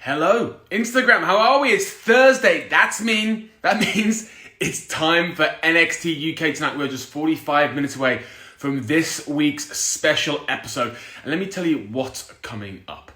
Hello, Instagram, how are we? It's Thursday. That means it's time for NXT UK tonight. We're just 45 minutes away from this week's special episode. And let me tell you what's coming up.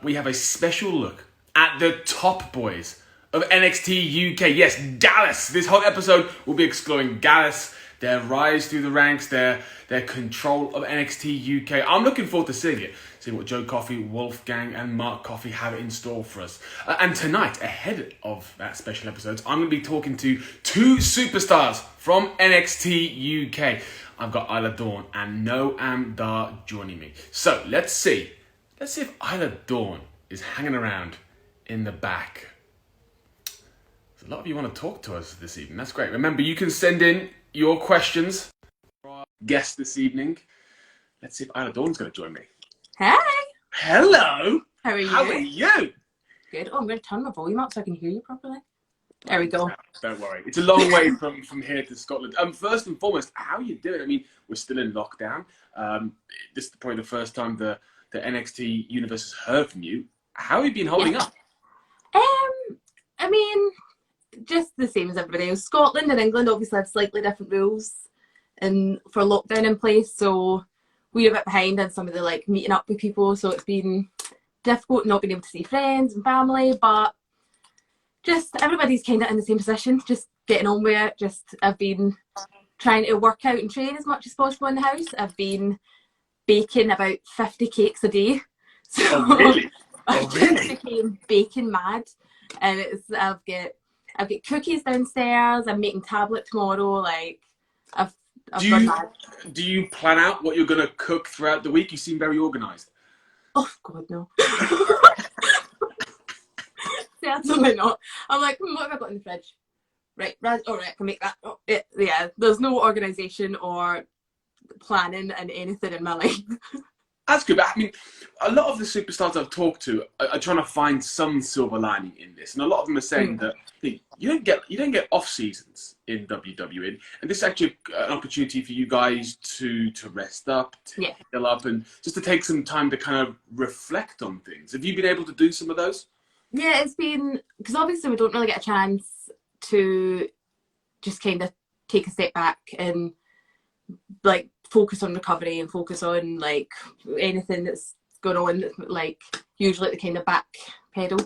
We have a special look at the top boys of NXT UK. Yes, Gallus. This whole episode will be exploring Gallus, their rise through the ranks, their control of NXT UK. I'm looking forward to seeing it. See what Joe Coffey, Wolfgang and Mark Coffey have in store for us. And tonight, ahead of that special episode, I'm going to be talking to two superstars from NXT UK. I've got Isla Dawn and Noam Dar joining me. So let's see if Isla Dawn is hanging around in the back. A lot of you want to talk to us this evening. That's great. Remember, you can send in your questions for our guest this evening. Let's see if Isla Dawn's going to join me. Hey. Hello. How are you? How are you? Good. Oh, I'm going to turn my volume up so I can hear you properly. There we go. Don't worry. It's a long way from here to Scotland. First and foremost, how are you doing? I mean, we're still in lockdown. This is probably the first time the NXT universe has heard from you. How have you been holding up? I mean, just the same as everybody else. Scotland and England obviously have slightly different rules and for lockdown in place, so we're a bit behind on some of the meeting up with people, so it's been difficult not being able to see friends and family, but just everybody's kind of in the same position, just getting on with it. I've been trying to work out and train as much as possible in the house. I've been baking about 50 cakes a day. So Oh, really? I just became baking mad. And I've got cookies downstairs, I'm making tablet tomorrow, I've gone mad. Do you plan out what you're going to cook throughout the week? You seem very organised. Oh, God, no. Certainly not. I'm like, what have I got in the fridge? Right, all right, I can make that. Oh, yeah, there's no organisation or planning and anything in my life. That's good, but I mean, a lot of the superstars I've talked to are trying to find some silver lining in this, and a lot of them are saying that you don't get off seasons in WWE, and this is actually an opportunity for you guys to rest up, to heal up, and just to take some time to kind of reflect on things. Have you been able to do some of those? Yeah, it's been, because obviously we don't really get a chance to just kind of take a step back and focus on recovery and focus on anything that's going on, usually at the kind of back pedal.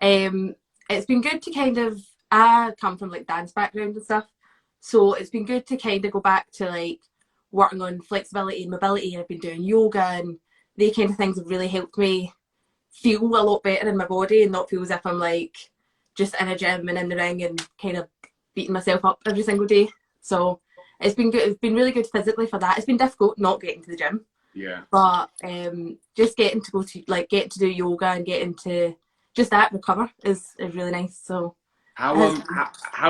It's been good to kind of, I come from dance background and stuff, so it's been good to kind of go back to working on flexibility and mobility. I've been doing yoga, and they kind of things have really helped me feel a lot better in my body and not feel as if I'm just in a gym and in the ring and kind of beating myself up every single day. So it's been good. It's been really good physically for that. It's been difficult not getting to the gym. Yeah. But just getting to go to getting to do yoga and getting to just that recover is really nice. So how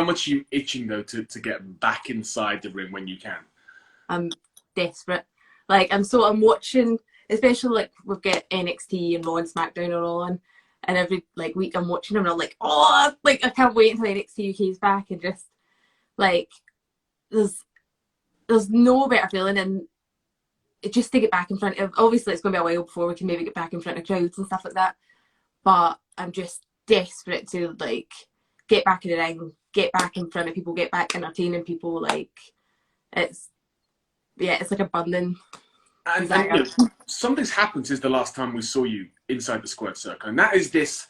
much are you itching though to get back inside the ring when you can? I'm desperate. I'm watching, especially we've got NXT and Raw and SmackDown are all on, and every week I'm watching them and I'm I can't wait until NXT UK is back, and just there's no better feeling and just to get back in front of, obviously it's going to be a while before we can maybe get back in front of crowds and stuff like that, but I'm just desperate to get back in the ring, get back in front of people, get back entertaining people. It's a burning desire. And something's happened since the last time we saw you inside the squared circle, and that is this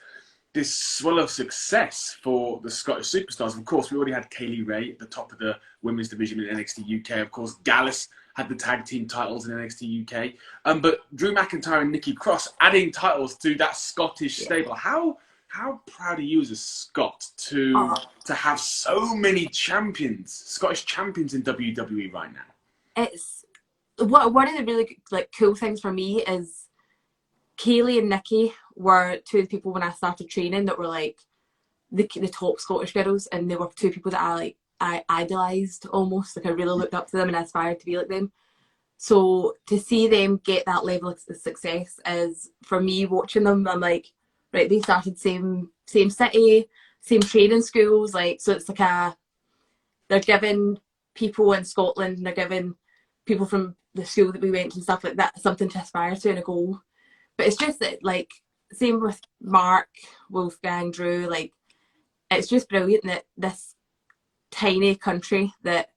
swell of success for the Scottish superstars. Of course, we already had Kaylee Ray at the top of the women's division in NXT UK. Of course, Gallus had the tag team titles in NXT UK. But Drew McIntyre and Nikki Cross adding titles to that Scottish stable. How proud are you as a Scot to have so many champions, Scottish champions in WWE right now? It's one of the really cool things for me is Kaylee and Nikki were two of the people when I started training that were the top Scottish girls, and they were two people that I idolised almost. I really looked up to them and aspired to be like them. So to see them get that level of success is, for me, watching them, I'm right, they started same city, same training schools, so it's they're giving people in Scotland and they're giving people from the school that we went to and stuff like that something to aspire to and a goal. But it's just that same with Mark, Wolfgang, Drew. Like, it's just brilliant that this tiny country that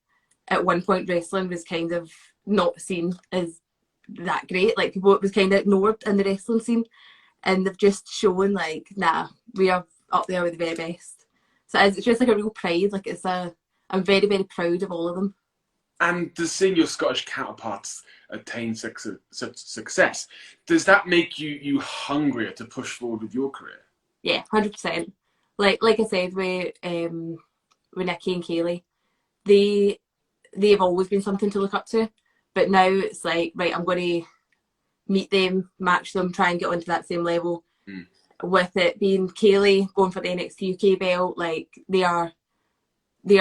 at one point wrestling was kind of not seen as that great. Like, people, it was kind of ignored in the wrestling scene, and they've just shown like, nah, we are up there with the very best. So it's just like a real pride. Like, I'm very, very proud of all of them. And to seeing your Scottish counterparts attain such success, does that make you hungrier to push forward with your career? Yeah, 100%. Like I said, with Nikki and Kaylee, they've always been something to look up to. But now it's like, right, I'm going to meet them, match them, try and get onto that same level. Mm. With it being Kaylee going for the NXT UK belt, like they are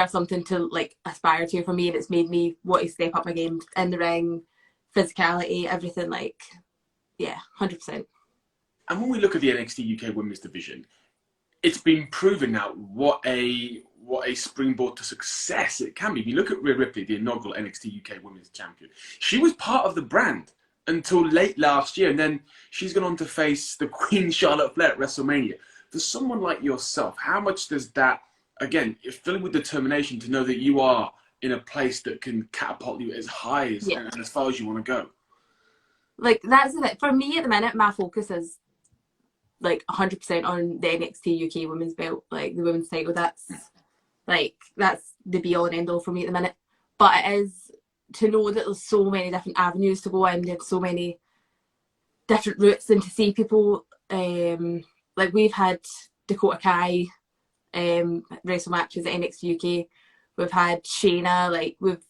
something to like aspire to for me, and it's made me want to step up my game in the ring, physicality, everything. Like, yeah, 100%. And when we look at the NXT UK Women's Division, it's been proven now what a springboard to success it can be. If you look at Rhea Ripley, the inaugural NXT UK Women's Champion, she was part of the brand until late last year, and then she's gone on to face the Queen Charlotte Flair at WrestleMania. For someone like yourself, how much does that, again, you're filling with determination to know that you are in a place that can catapult you as high as, and as far as you want to go? Like, that's it. For me at the minute, my focus is like 100% on the NXT UK women's belt, like the women's title. That's the be all and end all for me at the minute. But it is to know that there's so many different avenues to go in, there's so many different routes, and to see people like we've had Dakota Kai wrestle matches at NXT UK. We've had Shayna, like we've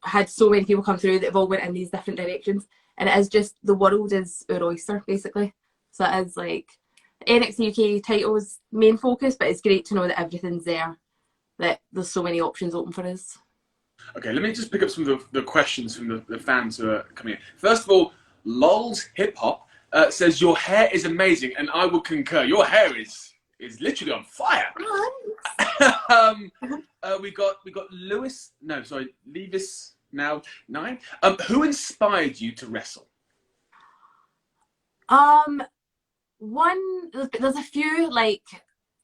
had so many people come through that have all went in these different directions, and it is just, the world is our oyster basically. So it is like NXT UK titles main focus, but it's great to know that everything's there, that there's so many options open for us. Okay, let me just pick up some of the questions from the fans who are coming in. First of all, Lols Hip Hop says your hair is amazing, and I will concur. Your hair is literally on fire. We got Levis now 9. Who inspired you to wrestle? There's a few, like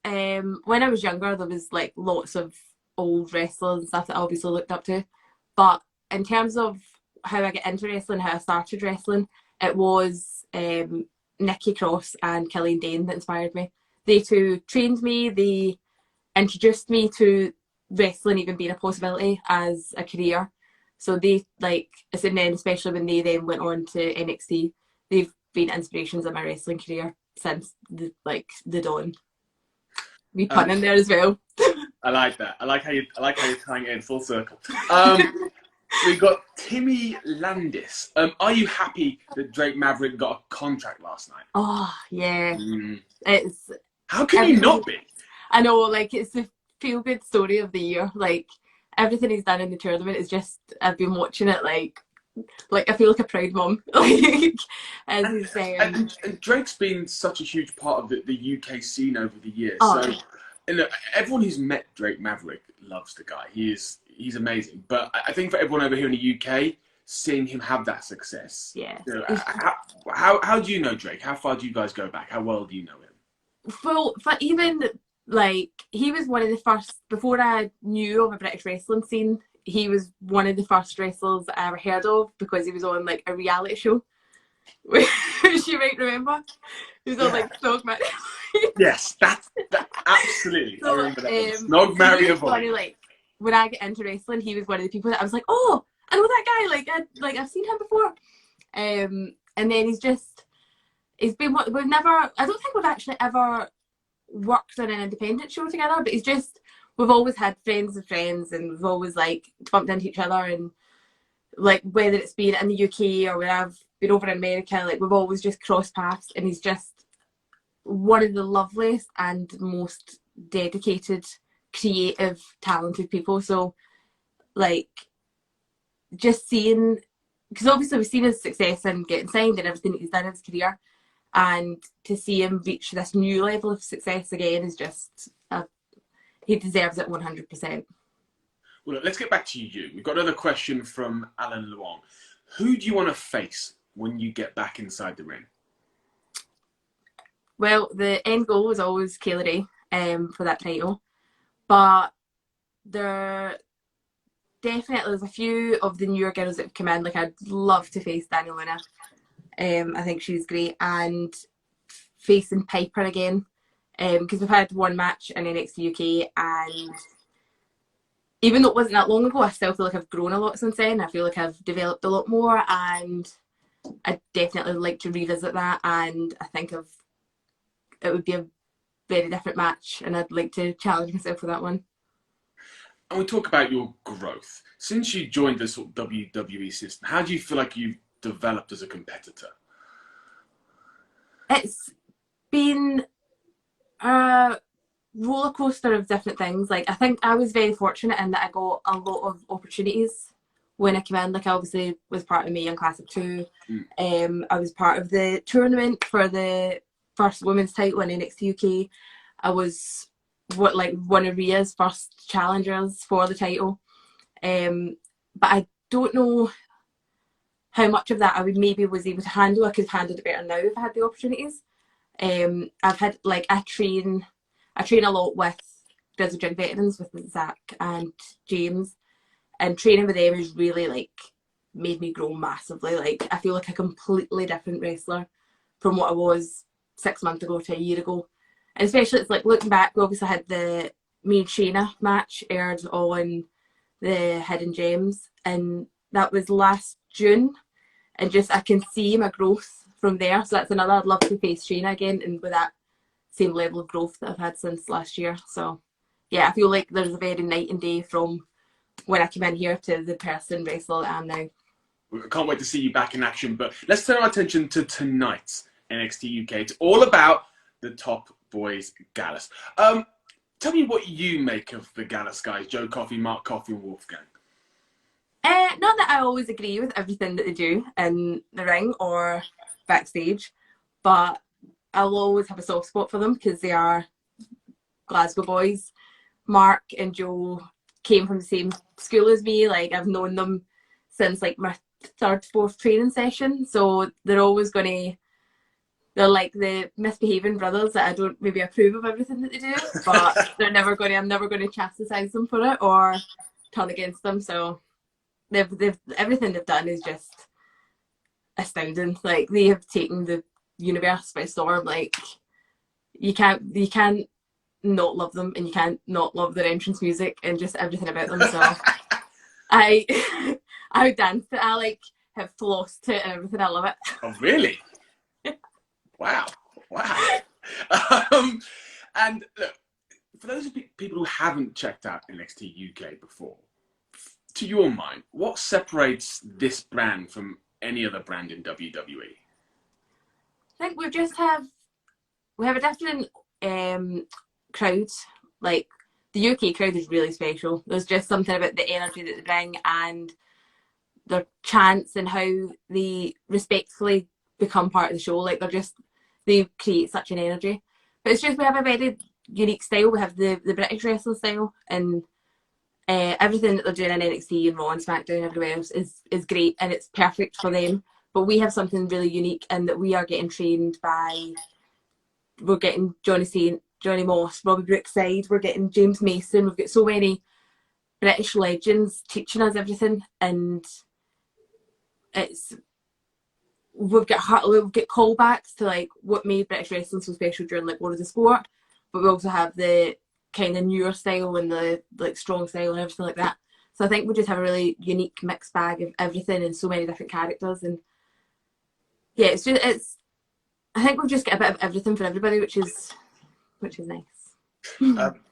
when I was younger there was like lots of old wrestlers and stuff that I obviously looked up to, but in terms of how I get into wrestling, how I started wrestling, it was Nikki Cross and Killian Dane that inspired me. They two trained me, they introduced me to wrestling even being a possibility as a career. So they, like, and then especially when they then went on to NXT, they've been inspirations in my wrestling career since the dawn. We pun in there as well. I like that. I like how you're tying it in full circle. We got Timmy Landis. Are you happy that Drake Maverick got a contract last night? Oh yeah, it's. How can you not be? I know, like, it's the feel-good story of the year. Like, everything he's done in the tournament is just, I've been watching it like I feel like a proud mum. And Drake's been such a huge part of the UK scene over the years. Oh. So, and look, everyone who's met Drake Maverick loves the guy. He's amazing. But I think for everyone over here in the UK, seeing him have that success. Yeah. You know, how do you know Drake? How far do you guys go back? How well do you know him? Well, but even like, he was one of the first, before I knew of a British wrestling scene, he was one of the first wrestlers I ever heard of, because he was on like a reality show, which you might remember. He was on like Dogma. Yes, that absolutely. So, I remember that. Nog Marry a Boy. Like, when I get into wrestling, he was one of the people that I was like, oh, I know that guy. I've seen him before. And then he's been what we've never. I don't think we've actually ever worked on an independent show together, but we've always had friends of friends, and we've always like bumped into each other, and like whether it's been in the UK or when I've been over in America, like we've always just crossed paths, and he's just one of the loveliest and most dedicated, creative, talented people. So like, just seeing, because obviously we've seen his success and getting signed and everything that he's done in his career, and to see him reach this new level of success again is just, he deserves it 100%. Well, look, let's get back to you. We've got another question from Alan Luong. Who do you want to face when you get back inside the ring? Well, the end goal was always Kayla Ray for that title, but there definitely there's a few of the newer girls that have come in. Like I'd love to face Daniel Luna. I think she's great, and facing Piper again, because we've had one match in NXT UK, and even though it wasn't that long ago, I still feel like I've grown a lot since then. I feel like I've developed a lot more, and I'd definitely like to revisit that. And I think it would be a very different match, and I'd like to challenge myself for that one. And we talk about your growth. Since you joined the sort of WWE system, how do you feel like you've developed as a competitor? It's been a roller coaster of different things. Like I think I was very fortunate in that I got a lot of opportunities when I came in. Like I obviously was part of Mae Young Classic 2. I was part of the tournament for the first women's title in NXT UK. I was one of Rhea's first challengers for the title. But I don't know how much of that I would maybe was able to handle. I could have handled it better now if I had the opportunities. I've had I train a lot with Grizzled Young Veterans with Zach and James, and training with them has really made me grow massively. Like I feel like a completely different wrestler from what I was 6 months ago to a year ago. And especially it's like looking back, we obviously had the me and Shayna match aired on the Hidden Gems, and that was last June, and just I can see my growth from there. So that's another, I'd love to face Shayna again, and with that same level of growth that I've had since last year. So yeah, I feel like there's a very night and day from when I came in here to the person wrestler that I am now. I can't wait to see you back in action, but let's turn our attention to tonight's NXT UK. It's all about the Top Boys Gallus. Tell me what you make of the Gallus guys, Joe Coffey, Mark Coffey and Wolfgang. Not that I always agree with everything that they do in the ring or backstage, but I'll always have a soft spot for them because they are Glasgow boys. Mark and Joe came from the same school as me. Like I've known them since like my third, fourth training session. So they're always they're like the misbehaving brothers that I don't maybe approve of everything that they do, but I'm never gonna chastise them for it or turn against them. So they've everything they've done is just astounding. Like they have taken the universe by storm. Like you can't not love them, and you can't not love their entrance music and just everything about them. So I I dance to it. I have flossed to it and everything. I love it. Oh really? Wow. And look, for those people who haven't checked out NXT UK before, to your mind, what separates this brand from any other brand in WWE? I think we have a different crowd. Like the UK crowd is really special. There's just something about the energy that they bring and their chants and how they respectfully become part of the show. Like they create such an energy. But it's just we have a very unique style. We have the British wrestling style, and everything that they're doing in NXT and Raw and SmackDown and everywhere else is great, and it's perfect for them. But we have something really unique in that we are getting trained by. We're getting Johnny Moss, Robbie Brookside. We're getting James Mason. We've got so many British legends teaching us everything, and we've got callbacks to like what made British wrestling so special during like War of the Sport, but we also have the kind of newer style and the like strong style and everything like that. So I think we just have a really unique mixed bag of everything and so many different characters, and yeah, I think we've just got a bit of everything for everybody, which is nice.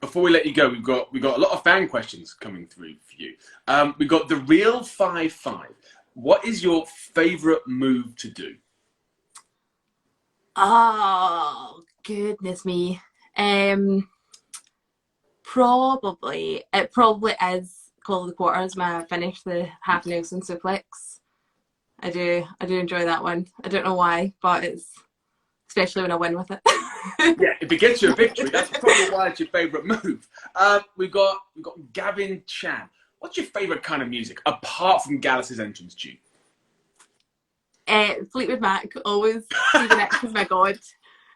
Before we let you go, we've got a lot of fan questions coming through for you. We've got the Real 5-5. What is your favourite move to do? Oh goodness me. Probably is Call of the Quarters, my finish, the half Nelson suplex. I do enjoy that one. I don't know why, but it's especially when I win with it. Yeah, if it gets you a victory, that's probably why it's your favourite move. We've got Gavin Chan. What's your favourite kind of music apart from Gallus's entrance tune? Fleetwood Mac, always. Stevie Nicks is my god.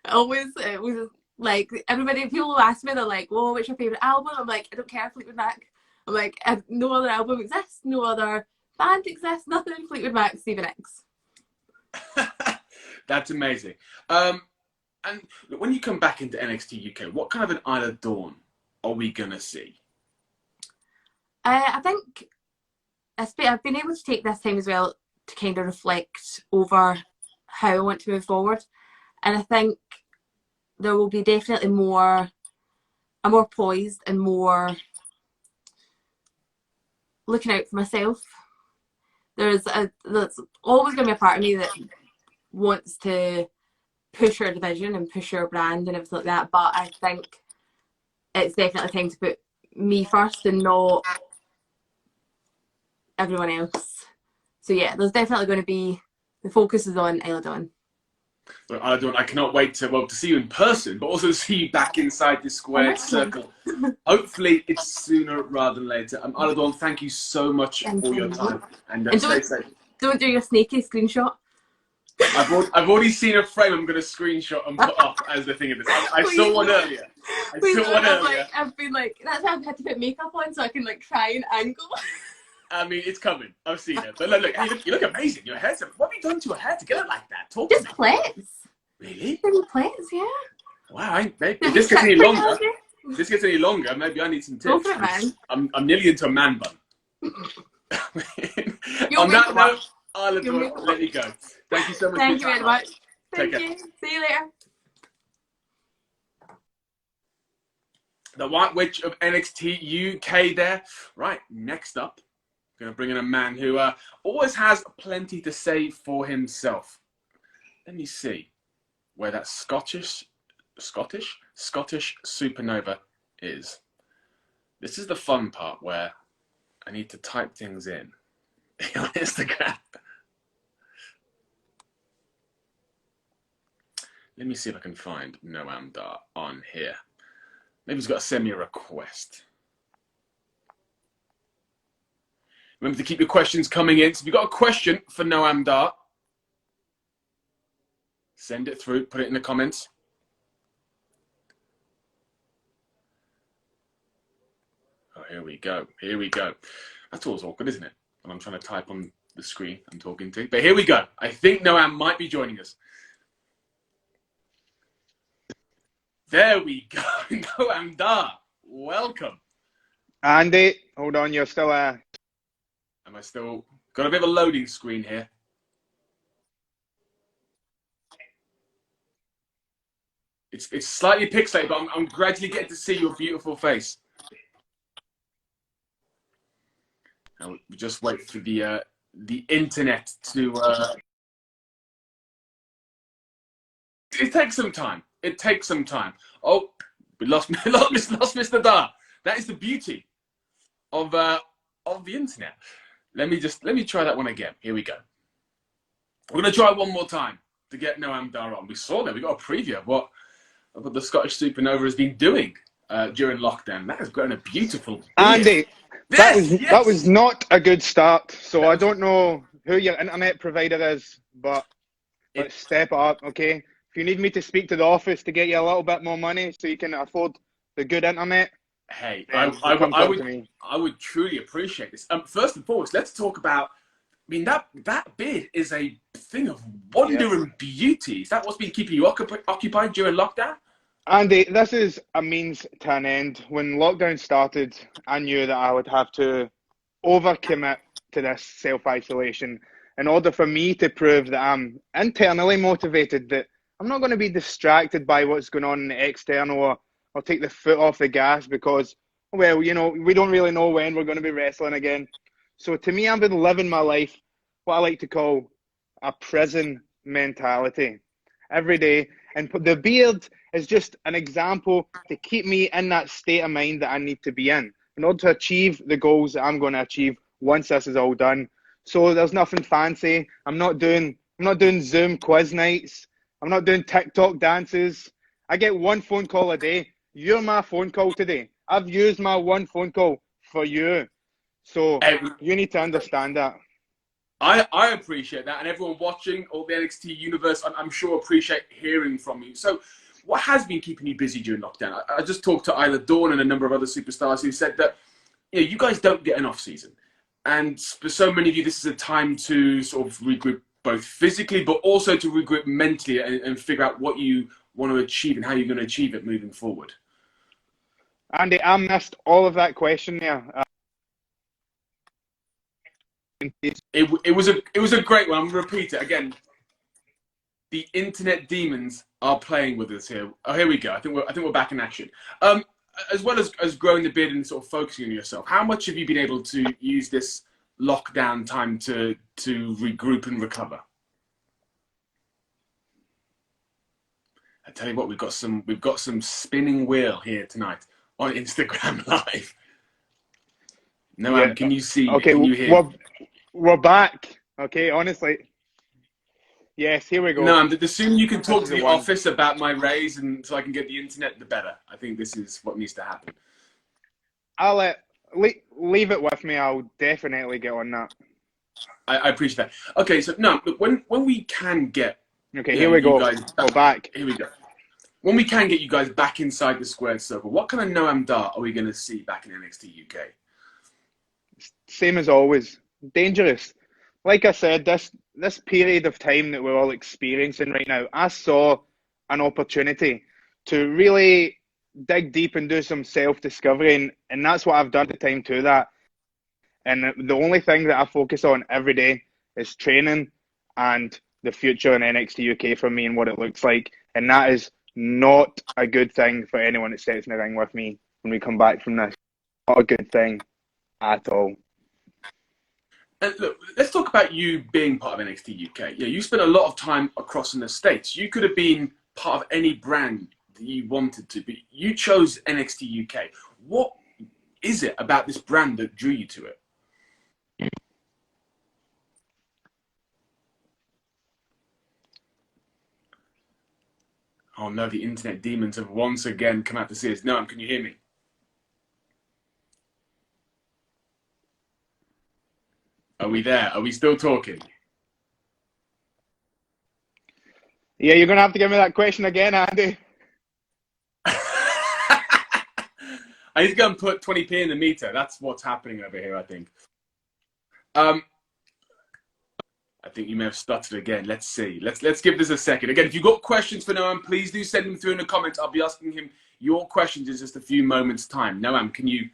Always, it was like everybody. People ask me, they're like, "Oh, what's your favorite album?" I'm like, "I don't care, Fleetwood Mac." I'm like, "No other album exists, no other band exists, nothing. Fleetwood Mac, Stevie Nicks." That's amazing. And when you come back into NXT UK, what kind of an Isla Dawn are we gonna see? I think I've been able to take this time as well to kind of reflect over how I want to move forward, and I think there will be definitely I'm more poised and more looking out for myself. There's always going to be a part of me that wants to push our division and push our brand and everything like that, but I think it's definitely time to put me first and not everyone else. So yeah, there's definitely going to be, the focus is on Isla Dawn. So Isla Dawn, I cannot wait to see you in person, but also to see you back inside the squared circle. Hopefully it's sooner rather than later. Isla Dawn, thank you so much for your time, and stay safe. Don't do your snaky screenshot. I've already seen a frame I'm going to screenshot and put up as the thing of this. I saw one earlier. I've been like, that's why I've had to put makeup on so I can like try and angle. I mean, it's coming. I've seen it. But look, you look amazing. Your hair's... What have you done to your hair to get it like that? Talk Just to me. plaits. Really? Plaits, yeah. Wow, maybe if this gets any longer, maybe I need some tips. Go for it, man. I'm nearly into a man bun. On that note, Isla Dawn, let you go. Thank you so much. Thank you very much. Take care. See you later. The White Witch of NXT UK there. Right, next up, I'm going to bring in a man who always has plenty to say for himself. Let me see where that Scottish supernova is. This is the fun part where I need to type things in on Instagram. Let me see if I can find Noam Dar on here. Maybe he's got to send me a request. Remember to keep your questions coming in. So if you've got a question for Noam Dar, send it through, put it in the comments. Oh, here we go. Here we go. That's always awkward, isn't it? When I'm trying to type on the screen I'm talking to. But here we go. I think Noam might be joining us. There we go. Noam Dar, welcome. Andy, hold on, you're still Am I still... Got a bit of a loading screen here. It's slightly pixelated, but I'm gradually getting to see your beautiful face. Now, we just wait for the internet to... It takes some time. It takes some time. Oh, we lost Mr. Dar. That is the beauty of the internet. Let me try that one again. Here we go. We're gonna try one more time to get Noam Dar on. We saw that. We got a preview of what the Scottish Supernova has been doing during lockdown. That has grown a beautiful. Andy, yes, that was not a good start. So I don't know who your internet provider is, but let's step it up, okay? If you need me to speak to the office to get you a little bit more money so you can afford the good internet, hey, I would truly appreciate this. First and foremost, let's talk about. I mean, that beard is a thing of wonder and beauty. Is that what's been keeping you occupied during lockdown? Andy, this is a means to an end. When lockdown started, I knew that I would have to overcommit to this self-isolation in order for me to prove that I'm internally motivated, that I'm not going to be distracted by what's going on in the external or take the foot off the gas because, well, you know, we don't really know when we're going to be wrestling again. So to me, I've been living my life, what I like to call a prison mentality every day. And the beard is just an example to keep me in that state of mind that I need to be in order to achieve the goals that I'm going to achieve once this is all done. So there's nothing fancy. I'm not doing Zoom quiz nights. I'm not doing TikTok dances. I get one phone call a day. You're my phone call today. I've used my one phone call for you. So you need to understand that. I appreciate that, and everyone watching, all the NXT universe, I'm sure appreciate hearing from you. So, what has been keeping you busy during lockdown? I just talked to Isla Dawn and a number of other superstars who said that you guys don't get an off season, and for so many of you, this is a time to sort of regroup both physically, but also to regroup mentally and figure out what you want to achieve and how you're going to achieve it moving forward. Andy, I missed all of that question there. It was a great one. I'm going to repeat it again. The internet demons are playing with us here. Oh, here we go. I think we're back in action. As well as growing the beard and sort of focusing on yourself, how much have you been able to use this lockdown time to regroup and recover? I tell you what, we've got some spinning wheel here tonight on Instagram Live. No, yeah. Can you see? Okay, can you hear? We're back. Okay, honestly. Yes, here we go. No, the sooner you can talk to the office about my raise and so I can get the internet, the better. I think this is what needs to happen. I'll leave it with me. I'll definitely get on that. I appreciate that. Okay, so no, look, when we can get here we go. We're back. Here we go. When we can get you guys back inside the squared circle, what kind of Noam Dar are we going to see back in NXT UK? Same as always. Dangerous. Like I said, this period of time that we're all experiencing right now, I saw an opportunity to really dig deep and do some self-discovery, and that's what I've done at the time to that. And the only thing that I focus on every day is training and the future in NXT UK for me and what it looks like. And that is not a good thing for anyone that steps in the ring with me when we come back from this. Not a good thing at all. And look, let's talk about you being part of NXT UK. Yeah, you spent a lot of time across in the States. You could have been part of any brand that you wanted to be. You chose NXT UK. What is it about this brand that drew you to it? Oh no, the internet demons have once again come out to see us. Noam, can you hear me? Are we there? Are we still talking? Yeah, you're going to have to give me that question again, Andy. I need to go and put 20p in the meter. That's what's happening over here, I think. I think you may have stuttered again. Let's see. Let's give this a second. Again, if you've got questions for Noam, please do send them through in the comments. I'll be asking him your questions in just a few moments' time. Noam, can you?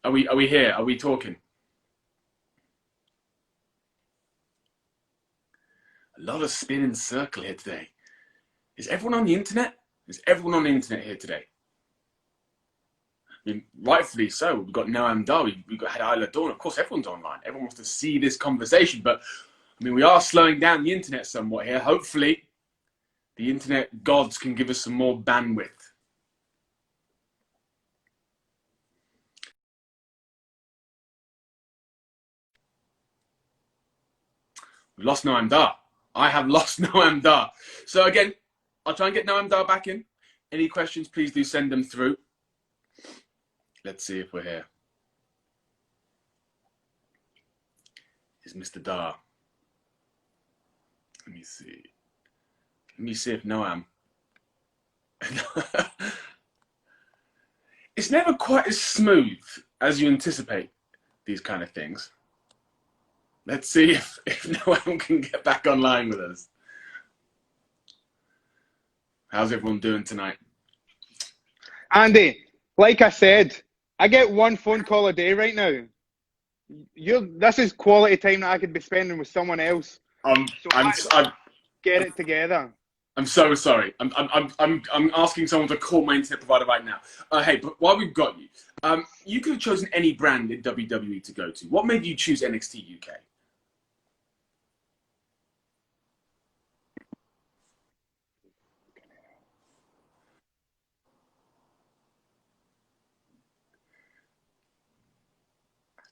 Are we here? Are we talking? A lot of spin and circle here today. Is everyone on the internet? Is everyone on the internet here today? I mean, rightfully so. We've got Noam Dar. We've got Isla Dawn. Of course, everyone's online. Everyone wants to see this conversation. But, I mean, we are slowing down the internet somewhat here. Hopefully, the internet gods can give us some more bandwidth. We lost Noam Dar. I have lost Noam Dar. So, again, I'll try and get Noam Dar back in. Any questions, please do send them through. Let's see if we're here. Is Mr. Dar? Let me see. Let me see if Noam. It's never quite as smooth as you anticipate these kind of things. Let's see if Noam can get back online with us. How's everyone doing tonight? Andy, like I said, I get one phone call a day right now. This is quality time that I could be spending with someone else. Get it together. I'm so sorry. I'm asking someone to call my internet provider right now. Hey, but while we've got you, you could have chosen any brand in WWE to go to. What made you choose NXT UK?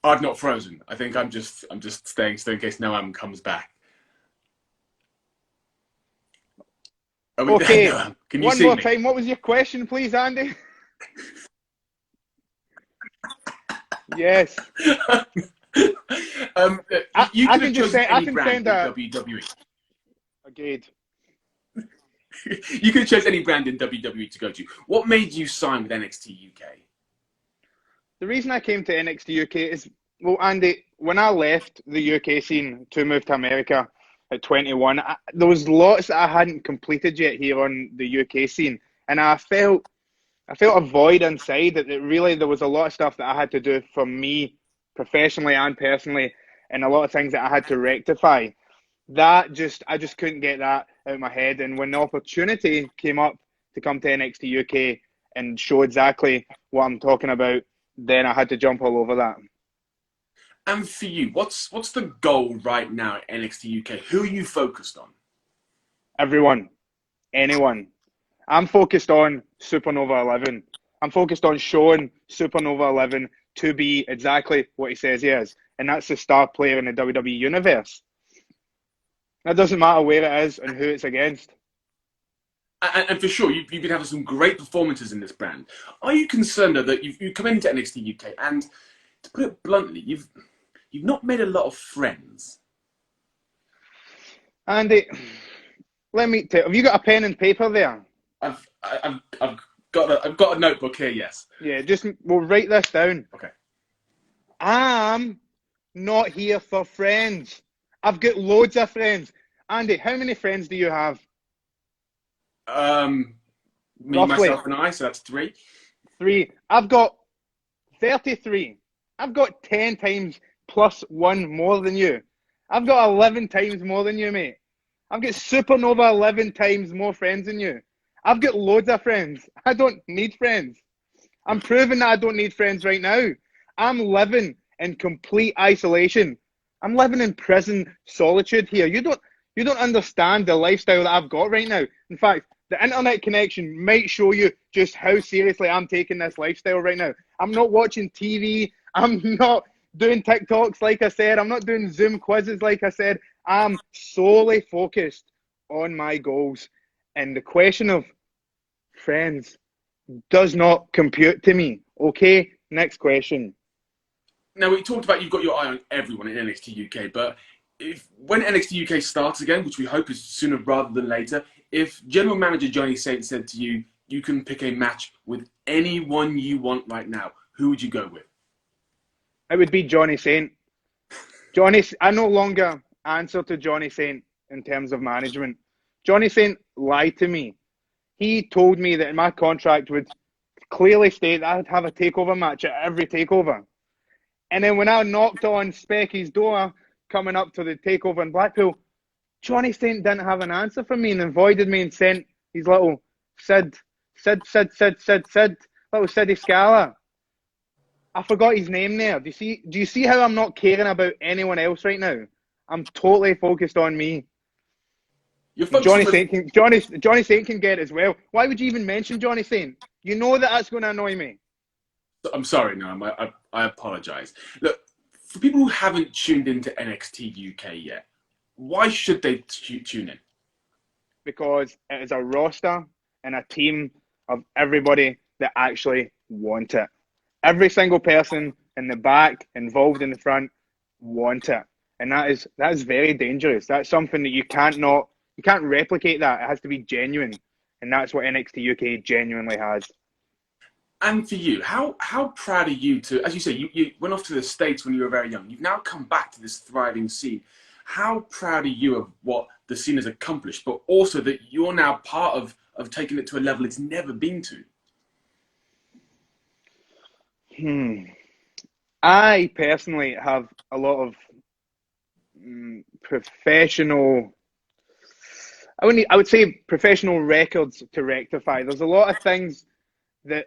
I've not frozen. I think I'm just staying still in case Noam comes back. Okay, Noam? Can you one see more me? time. What was your question, please, Andy? Yes. You I could have can just chosen say I any can brand send in a WWE. agreed. You could have chosen any brand in WWE to go to. What made you sign with NXT UK? The reason I came to NXT UK is, well, Andy, when I left the UK scene to move to America at 21, there was lots that I hadn't completed yet here on the UK scene, and I felt a void inside that really there was a lot of stuff that I had to do for me professionally and personally, and a lot of things that I had to rectify. I just couldn't get that out of my head. And when the opportunity came up to come to NXT UK and show exactly what I'm talking about, then I had to jump all over that. And for you, what's the goal right now at NXT UK? Who are you focused on? Everyone, anyone. I'm focused on Supernova 11. I'm focused on showing Supernova 11 to be exactly what he says he is, and that's the star player in the WWE universe. It doesn't matter where it is and who it's against. And for sure, you've been having some great performances in this brand. Are you concerned though, that you've come into NXT UK and, to put it bluntly, you've not made a lot of friends? Andy, let me tell. Have you got a pen and paper there? I've got a notebook here. Yes. Yeah, we'll write this down. Okay. I'm not here for friends. I've got loads of friends. Andy, how many friends do you have? Me, Roughly. myself, and I. So that's 3. 3. I've got 33. I've got 10 times plus 1 more than you. I've got 11 times more than you, mate. I've got Supernova 11 times more friends than you. I've got loads of friends. I don't need friends. I'm proving that I don't need friends right now. I'm living in complete isolation. I'm living in prison solitude here. You don't understand the lifestyle that I've got right now. In fact, the internet connection might show you just how seriously I'm taking this lifestyle right now. I'm not watching TV. I'm not doing TikToks like I said. I'm not doing Zoom quizzes like I said. I'm solely focused on my goals. And the question of friends does not compute to me. Okay, next question. Now, we talked about you've got your eye on everyone in NXT UK, but when NXT UK starts again, which we hope is sooner rather than later, if General Manager Johnny Saint said to you, you can pick a match with anyone you want right now, who would you go with? It would be Johnny Saint. I no longer answer to Johnny Saint in terms of management. Johnny Saint lied to me. He told me that my contract would clearly state that I'd have a takeover match at every takeover. And then when I knocked on Specky's door coming up to the takeover in Blackpool, Johnny Saint didn't have an answer for me and avoided me and sent his little little Siddy Scala. I forgot his name there. Do you see how I'm not caring about anyone else right now? I'm totally focused on me. Johnny Saint can get it as well. Why would you even mention Johnny Saint? You know that's going to annoy me. I'm sorry, no, I apologise. Look, for people who haven't tuned into NXT UK yet, why should they tune in? Because it is a roster and a team of everybody that actually want it. Every single person in the back, involved in the front, want it. And that is very dangerous. That's something that you can't replicate that. It has to be genuine. And that's what NXT UK genuinely has. And for you, how proud are you to, as you say, you went off to the States when you were very young. You've now come back to this thriving scene. How proud are you of what the scene has accomplished, but also that you're now part of taking it to a level it's never been to? I personally have a lot of professional, I would say professional records to rectify. There's a lot of things that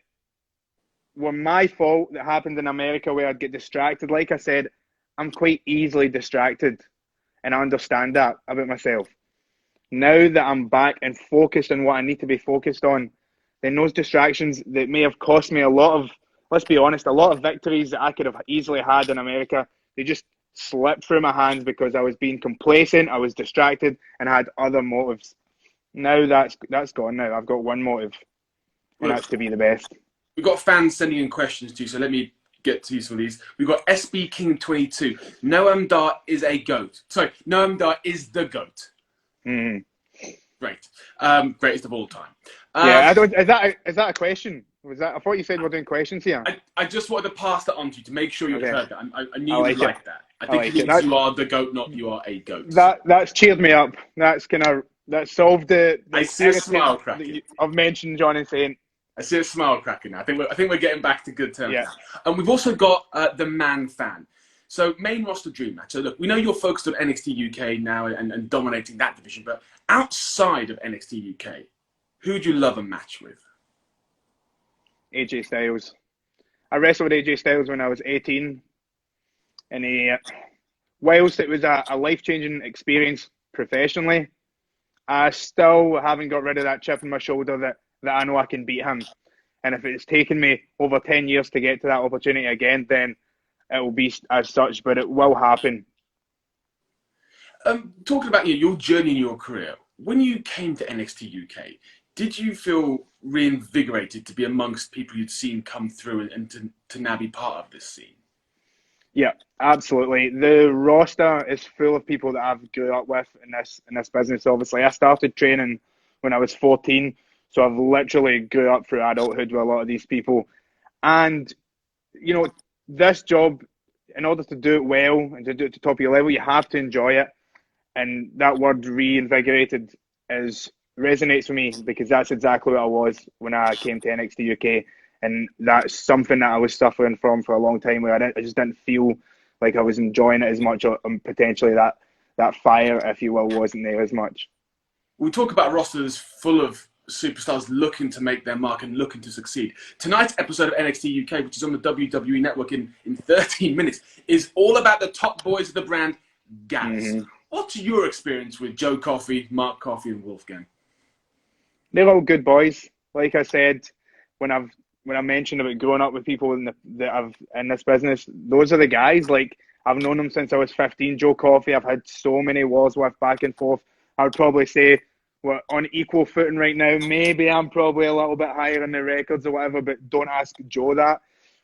were my fault that happened in America where I'd get distracted. Like I said, I'm quite easily distracted, and I understand that about myself. Now that I'm back and focused on what I need to be focused on, then those distractions that may have cost me a lot of, let's be honest, a lot of victories that I could have easily had in America, they just slipped through my hands because I was being complacent, I was distracted, and I had other motives. Now that's gone now. I've got one motive, and that's to be the best. We've got fans sending in questions too, so let me get to some of these. We've got SB King 22. Noam Dar is a goat. Sorry, Noam Dar is the goat. Mm. Great. Greatest of all time. Yeah, I don't. Is that a question? Was that? I thought you said we're doing questions here. I just wanted to pass that on to you to make sure you heard that. I knew you would like that. I think like it means you are the goat, not you are a goat. That's cheered me up. That solved the I see a smile cracking. I've mentioned John and saying. I see a smile cracking now. I think we're getting back to good terms. Yeah. And we've also got the man fan. So main roster dream match. So look, we know you're focused on NXT UK now and dominating that division, but outside of NXT UK, who do you love a match with? AJ Styles. I wrestled AJ Styles when I was 18, and whilst it was a life-changing experience professionally, I still haven't got rid of that chip on my shoulder that I know I can beat him. And if it's taken me over 10 years to get to that opportunity again, then it will be as such, but it will happen. Talking about your journey in your career, when you came to NXT UK, did you feel reinvigorated to be amongst people you'd seen come through and to now be part of this scene? Yeah, absolutely. The roster is full of people that I've grew up with in this business. Obviously, I started training when I was 14, so I've literally grew up through adulthood with a lot of these people. And this job, in order to do it well and to do it to the top of your level, you have to enjoy it. And that word reinvigorated resonates with me because that's exactly what I was when I came to NXT UK. And that's something that I was suffering from for a long time, where I just didn't feel like I was enjoying it as much, or potentially that fire, if you will, wasn't there as much. We talk about rosters full of superstars looking to make their mark and looking to succeed. Tonight's episode of NXT UK, which is on the WWE Network in 13 minutes, is all about the top boys of the brand, Gallus. Mm-hmm. What's your experience with Joe Coffey, Mark Coffey, and Wolfgang? They're all good boys. Like I said, when I mentioned about growing up with people that I've in this business, those are the guys. Like, I've known them since I was 15. Joe Coffey, I've had so many wars with back and forth. I would probably say we're on equal footing right now. Maybe I'm probably a little bit higher in the records or whatever, but don't ask Joe that.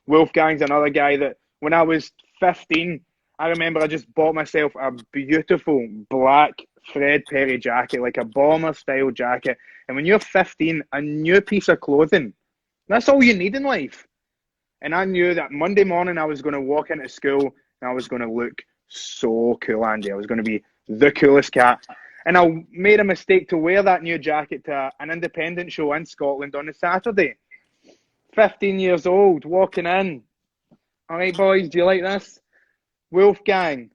Wolfgang's another guy that when I was 15, I remember I just bought myself a beautiful black Fred Perry jacket, like a bomber style jacket. And when you're 15, a new piece of clothing, that's all you need in life. And I knew that Monday morning I was going to walk into school and I was going to look so cool, Andy. I was going to be the coolest cat. And I made a mistake to wear that new jacket to an independent show in Scotland on a Saturday. 15 years old, walking in. All right, boys, do you like this? Wolfgang,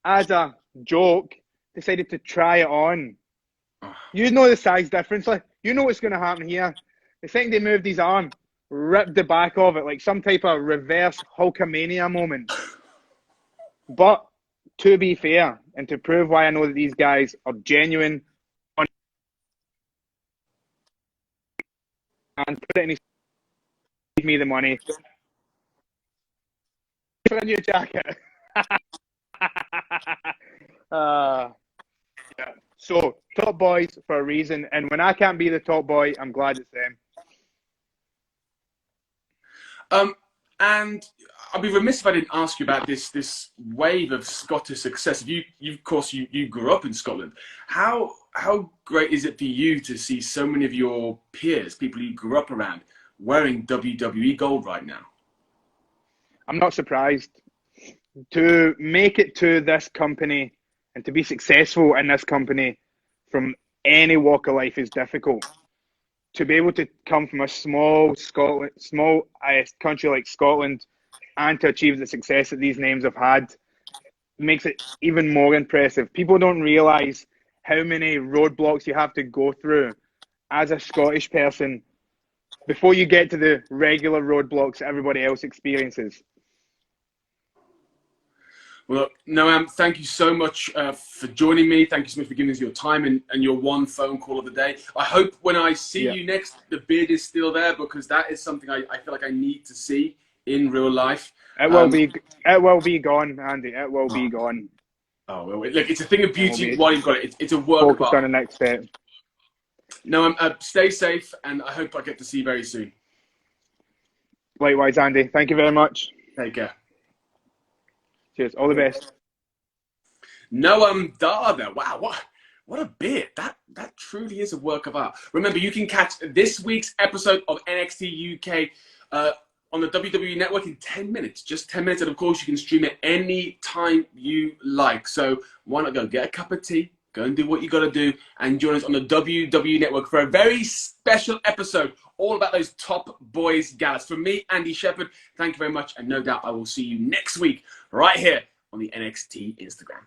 as a joke, decided to try it on. You know the size difference. Like, you know what's going to happen here. The second they moved his arm, ripped the back of it like some type of reverse Hulkamania moment. But to be fair, and to prove why I know that these guys are genuine, and put it in his, give me the money for a new jacket. Yeah. So top boys for a reason, and when I can't be the top boy, I'm glad it's them. And I'd be remiss if I didn't ask you about this wave of Scottish success. You of course, you grew up in Scotland. How great is it for you to see so many of your peers, people you grew up around, wearing WWE gold right now? I'm not surprised. To make it to this company and to be successful in this company from any walk of life is difficult. To be able to come from a small country like Scotland and to achieve the success that these names have had makes it even more impressive. People don't realise how many roadblocks you have to go through as a Scottish person before you get to the regular roadblocks everybody else experiences. Well, Noam, thank you so much for joining me. Thank you so much for giving us your time and your one phone call of the day. I hope when I see you next, the beard is still there, because that is something I feel like I need to see in real life. It will be gone, Andy. It will be gone. Oh, well, look, it's a thing of beauty while you've got it. It's a work of art. Focus on the next step. Noam, stay safe, and I hope I get to see you very soon. Likewise, Andy. Thank you very much. Take care. Cheers. All the best. Noam Dar there. Wow, what a bit. That truly is a work of art. Remember, you can catch this week's episode of NXT UK on the WWE Network in 10 minutes. Just 10 minutes. And of course, you can stream it any time you like. So why not go get a cup of tea, go and do what you got to do, and join us on the WWE Network for a very special episode all about those top boys galas. From me, Andy Shepherd, thank you very much. And no doubt I will see you next week right here on the NXT Instagram.